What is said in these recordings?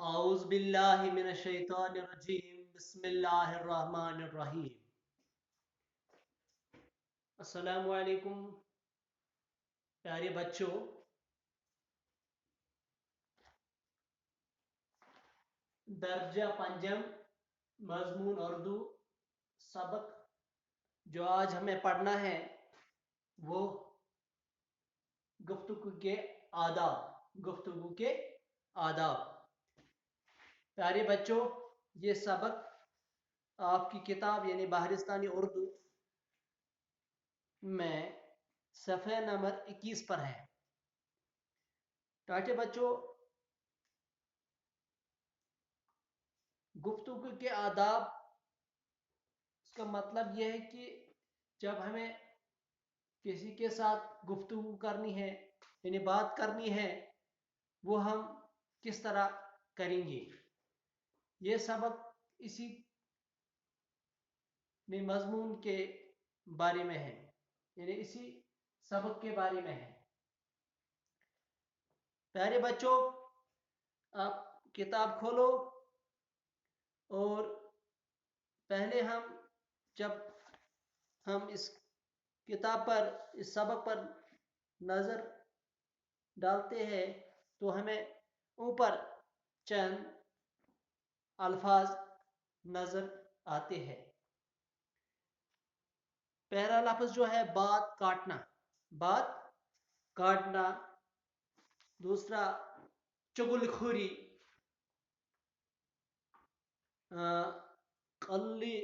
اعوذ باللہ من الشیطان الرجیم بسم اللہ الرحمن الرحیم السلام علیکم پیارے بچوں. درجہ پنجم مضمون اردو سبق جو آج ہمیں پڑھنا ہے وہ گفتگو کے آداب. پیارے بچوں، یہ سبق آپ کی کتاب یعنی بہارستانی اردو میں صفحہ نمبر 21 پر ہے. ٹاٹے بچوں، گفتگو کے آداب اس کا مطلب یہ ہے کہ جب ہمیں کسی کے ساتھ گفتگو کرنی ہے یعنی بات کرنی ہے وہ ہم کس طرح کریں گے. یہ سبق اسی میں مضمون کے بارے میں ہے یعنی اسی سبق کے بارے میں ہے. پیارے بچوں، آپ کتاب کھولو اور پہلے جب ہم اس کتاب پر اس سبق پر نظر ڈالتے ہیں تو ہمیں اوپر چند الفاظ نظر آتے ہیں. پہلا لفظ جو ہے بات کاٹنا. دوسرا چغل خوری، قلعی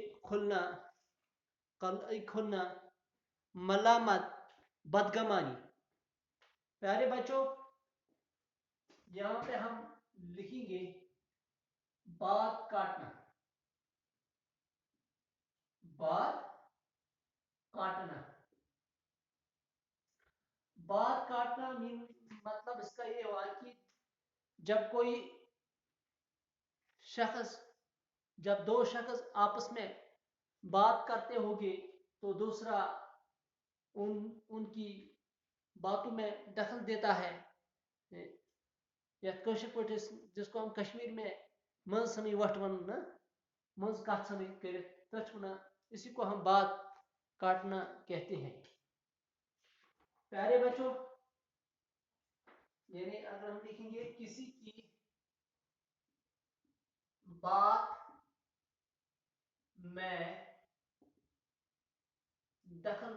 کھلنا، ملامت، بدگمانی. پیارے بچوں، یہاں پہ ہم لکھیں گے بات کاٹنا. مطلب اس کا یہ ہوا کہ جب دو شخص آپس میں بات کرتے ہوگے تو دوسرا ان کی باتوں میں دخل دیتا ہے. جس کو ہم کشمیر میں منز سمی وٹ ون منز کت سمی کرت اسی کو ہم بات کاٹنا کہتے ہیں. پیارے بچوں، یعنی اگر ہم دیکھیں گے کسی کی بات میں دخل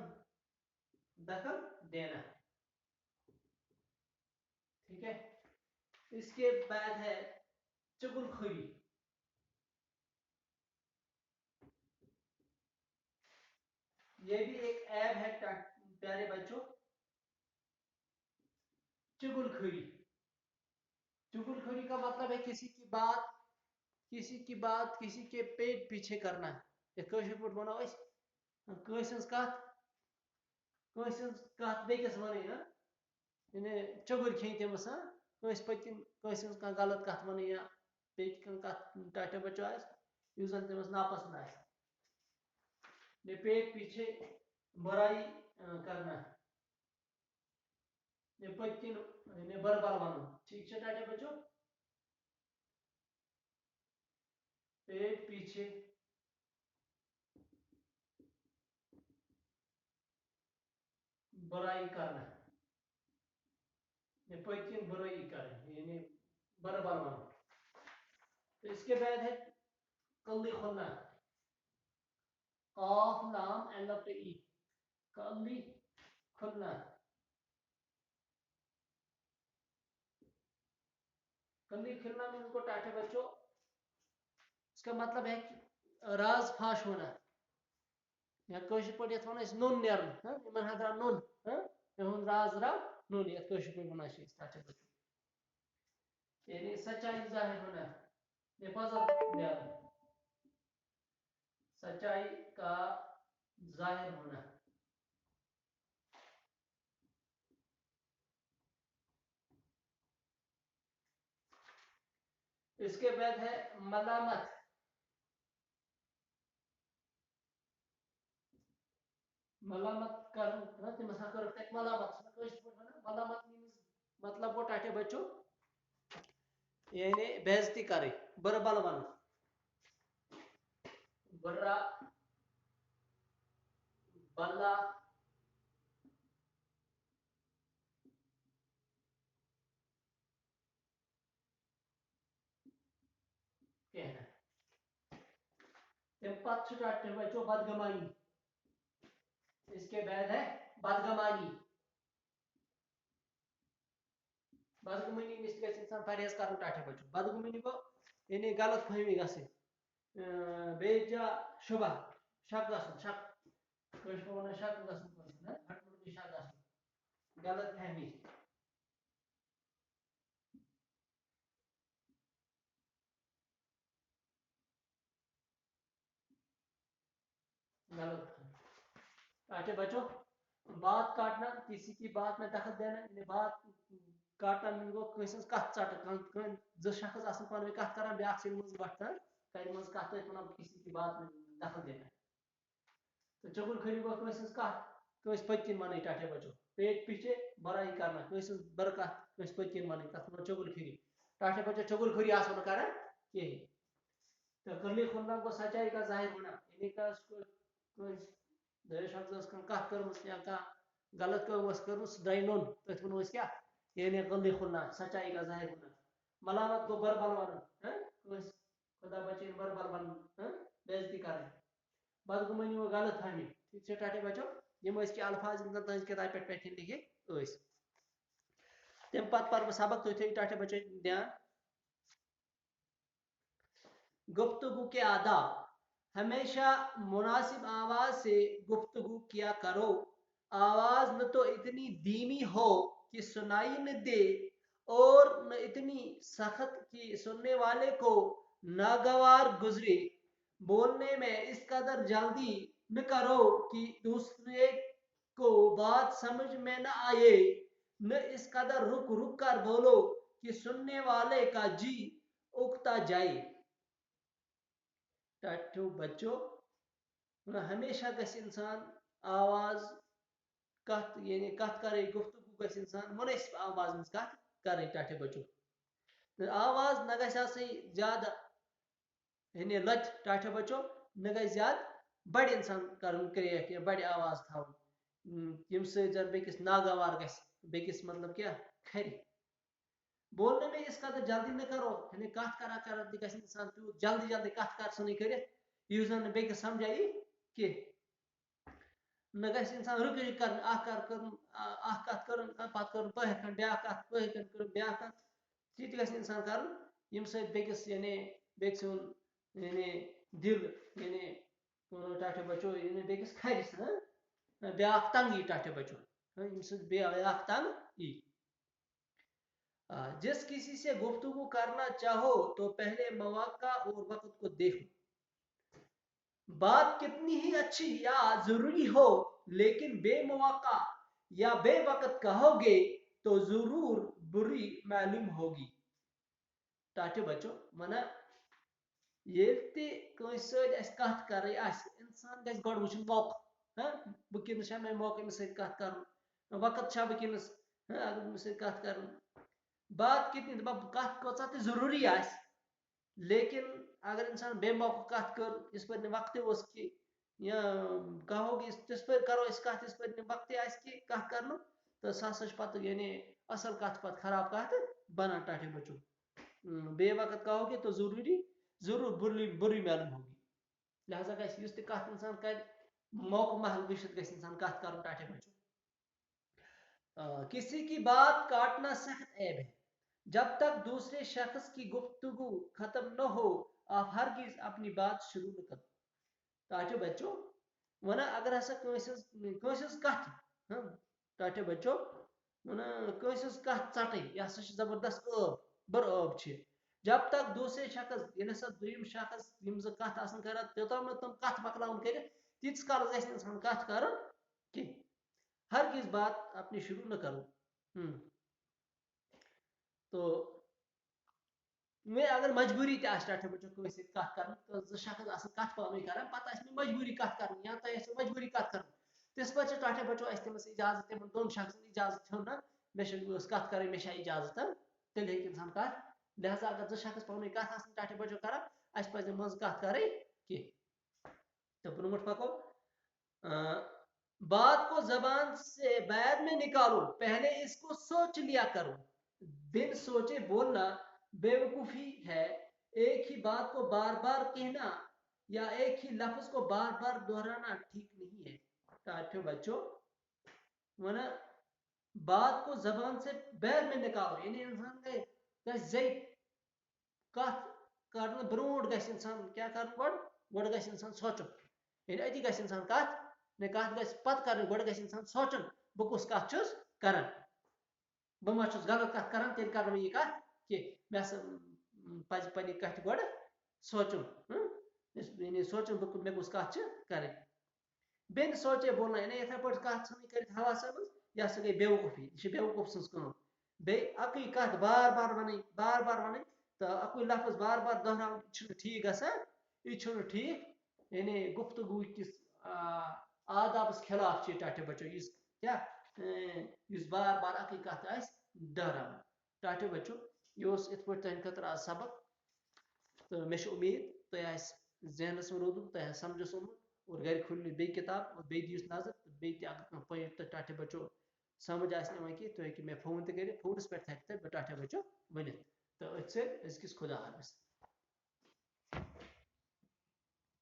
دینا، ٹھیک ہے. اس کے بعد ہے چغل خوری. یہ بھی ایک عیب ہے پیارے بچوں. چغل خوری کا مطلب ہے کسی کے پیٹ پیچھے کرنا. بیکس ون چغل کھین تمس غلط کت ون یا ٹاٹے بچو آس زن تمس ناپسند پیٹ پیچھے برائی کرنا پتن بربر ون. ٹھیک ہے ٹاٹے بچو، پیٹ پیچھے برائی کرنا پتن برائی کرنا یعنی بربر ون. اس کے بعد ہے قلعی کھلنا. قاف لام الف ای قلعی کھلنا. قلعی کھلنا میں ان کو ٹاٹے بچوں اس کا مطلب ہے کہ راز فاش ہونا یا کاشر پہ یت ون نون نیرن حضرات نون راز نون یت کاشر پہ ونان ٹاٹے بچوں یعنی سچائی ظاہر ہونا حفاظت نیرن سچائی کا ظاہر ہونا. اس کے بعد ہے ملامت. ملامت مینز مطلب وہ ٹاٹے بچوں یعنی بےزتی کرے بر بل ون برا بلا کہنا تم پت ٹاٹے بچو بدگمانی اس کے بعد ہے بدگمانی بدگمانی نش گژھِ انسان پرہیز کرُن ٹاٹے بچو بدگمانی گو یعنی غلط فہمی گژھٕنۍ بیٚیہِ جا شبہ شک گژھُن شک کٲشِر پٲٹھۍ وَنان شک گژھُن کٲنٛسہِ نہ ہٹمُٹۍ شک گژھُن غلط فہمی غلط ٹاٹے بچو بات کاٹنا کسی کی بات میں دخل دینا یعنی بات کاٹنا من گو کٲنٛسہِ ہٕنٛز کتھ ژٹٕنۍ زٕ شخص آسن پانہٕ ؤنۍ کتھ کران بیٛاکھ سٕنٛدِ منٛز وۄتھان کرِ منٛز کتھ تٔتھۍ ونان کسی کی بات میں دخل دینا تو چغل خٲری گوٚو کٲنٛسہِ ہٕنٛز کتھ کٲنٛسہِ پٔتۍ کِنۍ ونٕنۍ ٹاٹے بچو پیٹ پیچھے برائی کرنا کٲنٛسہِ ہٕنٛز بُرٕ کتھ کٲنٛسہِ پٔتۍ کِنۍ ونٕنۍ تتھ ونان چغل خٲری ٹاٹے بچو چغل خٲری آسو نہٕ کران کہیٖنۍ تو کلی خُننا گوٚو سچائی کا ظاہر ہونا یعنی کٲنٛسہِ دۄیو شخص ٲس کانٛہہ کتھ کٔرمٕژ یا کانٛہہ غلط کٲم ٲس کٔرمٕژ سُہ درٛاے نوٚن تٔتھۍ ونو أسۍ کیٛاہ یعنی کلی خُننا سچائی کا ظاہر ہونا ملامت گوٚو بر بل ونُن کٲنٛسہِ خدا بچٲیِن بر بل ونُن بےعزتی کرٕنۍ بدگمانی گوٚو غلط فہمی ٹھیک چھا ٹاٹے بچو یم ٲسۍ کینٛہہ الفاظ یِم زن تُہنٛزِ کتابہِ پٮ۪ٹھ پٮ۪ٹھِم لیکھِتھ ٲسۍ تمہِ پتہٕ پرٕ بہٕ سبق تُہۍ تھٲیِو ٹاٹے بچو دھیان گفتگو کے آداب ہمیشہ مناسب آواز سے گفتگو کیا کرو آواز نہ تو اتنی دھیمی ہو کہ سنائی نہ دے اور نہ اتنی سخت کہ سننے والے کو ناگوار گزرے بولنے میں اس قدر جلدی نہ کرو کہ دوسرے کو بات سمجھ میں نہ آئے نہ اس قدر رک رک کر بولو کہ سننے والے کا جی اکتا جائے ٹاٹو بچو ہمیشہ گژھِ انسان آواز کت یعنی کت کرے گفتگو گژھِ انسان مناسب آواز منٛز کت کرے ٹاٹے بچو آواز نہ گژھِ آسٕنۍ زیادٕ یعنی لچ ٹاٹے بچو نہ گژھِ زیادٕ بڑِ انسان کرُن کریک یا بڑِ آواز تھاوُن ییٚمہِ سۭتۍ زن بیٚکِس ناگوار گژھِ بیٚکِس مطلب کیٛاہ کھرِ بولنے میں اس قدر جلدی نہ کرو یعنی کت کران کران تہِ گژھِ انسان تیوٗت جلدی جلدی کت کر ژھٕنٕنۍ کٔرِتھ یُس زن نہٕ بیٚکِس سمجھ یی کینٛہہ نہ گژھِ انسان رُکہِ رُکہِ کرُن اکھ کتھ کرُن پتہٕ کرُن پٔہر کھنڈ بیٛاکھ کتھ پٔہر کھنڈ کرُن بیٛاکھ کتھ تہِ تہِ گژھِ انسان کرُن ییٚمہِ سۭتۍ بیٚکِس یعنی بیٚکہِ سُنٛد یعنی دل یعنی ٹاٹے بچو یعنی بیٚکِس کھرِ بیٛاکھ تنگ یی ٹاٹے بچو ییٚمہِ سۭتۍ بیٛاکھ تنگ یی جس کسی سے گفتگو کرنا چاہو تو پہلے مواقع اور وقت کو دیکھو بات کتنی ہی اچھی یا ضروری ہو لیکن بے مواقع یا بے وقت کہو گے تو ضرور بری معلوم ہوگی ٹاٹے بچو منا ییٚلہِ تہِ کٲنٛسہِ سۭتۍ اَسہِ کتھ کرٕنۍ آسہِ انسان گژھِ گۄڈٕ وٕچھُن موقعہٕ وٕنکیٚنس چھا مےٚ موقعہٕ أمِس سۭتۍ کتھ کرُن وقت چھا وٕنکیٚنس اگر أمِس سۭتۍ کتھ کرُن بات کتنی دپان کتھ کۭژاہ تہِ ضروٗری آسہِ لیکن اگر انسان بے موقع کتھ کٔر یِتھ پٲٹھۍ نہٕ وقتٕے اوس کینٛہہ یا کہو گی تِژھ پٲٹھۍ کرو أسۍ کتھ یِتھ پٲٹھۍ نہٕ وقتٕے آسہِ کینٛہہ کتھ کرنُک تہٕ سُہ ہسا چھُ پتہٕ یعنی اصل کتھ پتہٕ خراب کتھ بنان ٹاٹے بچو بے وقت کہو گے تو ضرور بری معلوم ہوگی لہذا گژھِ یُس تہِ کتھ انسان کرِ موقعہٕ محل وٕچھِتھ گژھِ انسان کتھ کرُن ٹاٹے بچو کسی کی بات کاٹنا سخت عیب ہے جب تک دوسرے شخص کی گفتگو ختم نہ ہو آپ ہرگز اپنی بات شروع نہ کرو ٹاٹے بچو ونان اگر ہسا کٲنٛسہِ ہٕنٛز کتھ ٹاٹے بچو ونان کٲنٛسہِ ہٕنٛز کتھ ژٹٕنۍ یہِ ہسا چھِ زبردست ٲب بٔڑ ٲب چھِ جب تک دوسرے شخص ییٚلہِ ہسا دوٚیِم شخص یِم زٕ کتھ آسان کران توٚتام نہٕ تِم کتھ مۄکلاوان کٔرِتھ تیٖتِس کالس گژھِ نہٕ انسان کتھ کرُن کینٛہہ ہرگز بات اپنی شروع نہ کرو تو میں اگر مجبوری تہِ آسہِ ٹاٹے بچو کٲنٛسہِ سۭتۍ کتھ کرٕنۍ زٕ شخص آسان کتھ پانہٕ ؤنۍ کران پتہٕ آسہِ مےٚ مجبوری کتھ کرٕنۍ یا تۄہہِ آسِوٕ مجبوری کتھ کرٕنۍ تِژھ پٲٹھۍ چھِ ٹاٹے بچو اَسہِ تٔمِس اجازت تِمن دۄن شخصن اجازت ہیوٚن مےٚ چھِ کتھ کرٕنۍ مےٚ چھا اجازت تیٚلہِ ہیٚکہِ انسان کتھ لہذا اگر دو شخص پانے کت آسن ٹاٹے بچو کران اس پز مز کت کریں کی تو برمٹ پکو بات کو زبان سے بعد میں نکالو پہلے اس کو سوچ لیا کرو بن سوچے بولنا بیوقوفی ہے ایک ہی بات کو بار بار کہنا یا ایک ہی لفظ کو بار بار دہرانا ٹھیک نہیں ہے ٹاٹھے بچوں ورنہ بات کو زبان سے بعد میں نکالو یعنی انسان گے زی کت کرنے برونٹ گژھِ انسان کیا کرن گۄڈٕ گژھِ انسان سونچُن یعنی اتی گژھِ انسان کت نہ کت گژھِ پتہٕ کرٕنۍ گۄڈٕ گژھِ انسان سونچُن بہٕ کُس کت چھُس کران بہٕ ما چھُس غلط کت کران تیٚلہِ کرٕ نہٕ بہٕ یہِ کت کینٛہہ مےٚ ہسا پزِ پننہِ کتھِ گۄڈٕ سونچُن یعنی سونچُن مےٚ کُس کت چھِ کرٕنۍ بن سوچے بولنا یعنی یتھے پٲٹھۍ کت ژھٕنٕنۍ کٔرِتھ ہوا منٛز یہ ہسا گٔے بیوقوفی یہ چھِ بیوقوف سٕنٛز کٲم بیٚیہِ اکٕے کتھ بار بار ونٕنۍ تہٕ اکُے لفظ بار بار دہراوُن یہِ چھُنہٕ ٹھیٖک گژھان یہِ چھُنہٕ ٹھیٖک یعنی گفتگو کس آدابس خلاف چھِ ٹاٹھے بچو یُس کیا یُس بار بار اکٕے کتھ آسہِ دہراوٕنۍ ٹاٹھے بچو یہ اوس یِتھ پٲٹھۍ تُہنٛدِ خٲطرٕ آز سبق تہٕ مےٚ چھِ امید تۄہہِ آسہِ ذہنس منٛز روٗدمُت تۄہہِ آسہِ سمجھس آمُت اور گھر کھوٗلِو بیٚیہِ کِتاب اور بیٚیہِ دِیوس نظر تہٕ بیٚیہِ تہِ اگر کانٛہہ پویِنٹ تۄہہِ ٹاٹھے بچو سمجھ آسہِ نہٕ یِوان کینٛہہ تُہۍ ہیٚکِو مےٚ فون تہِ کٔرِتھ فونس پٮ۪ٹھ تہِ ہیٚکہِ بہٕ ٹاٹھے بچو ؤنِتھ تہٕ أتھۍ سۭتۍ أزکِس خدا حافظ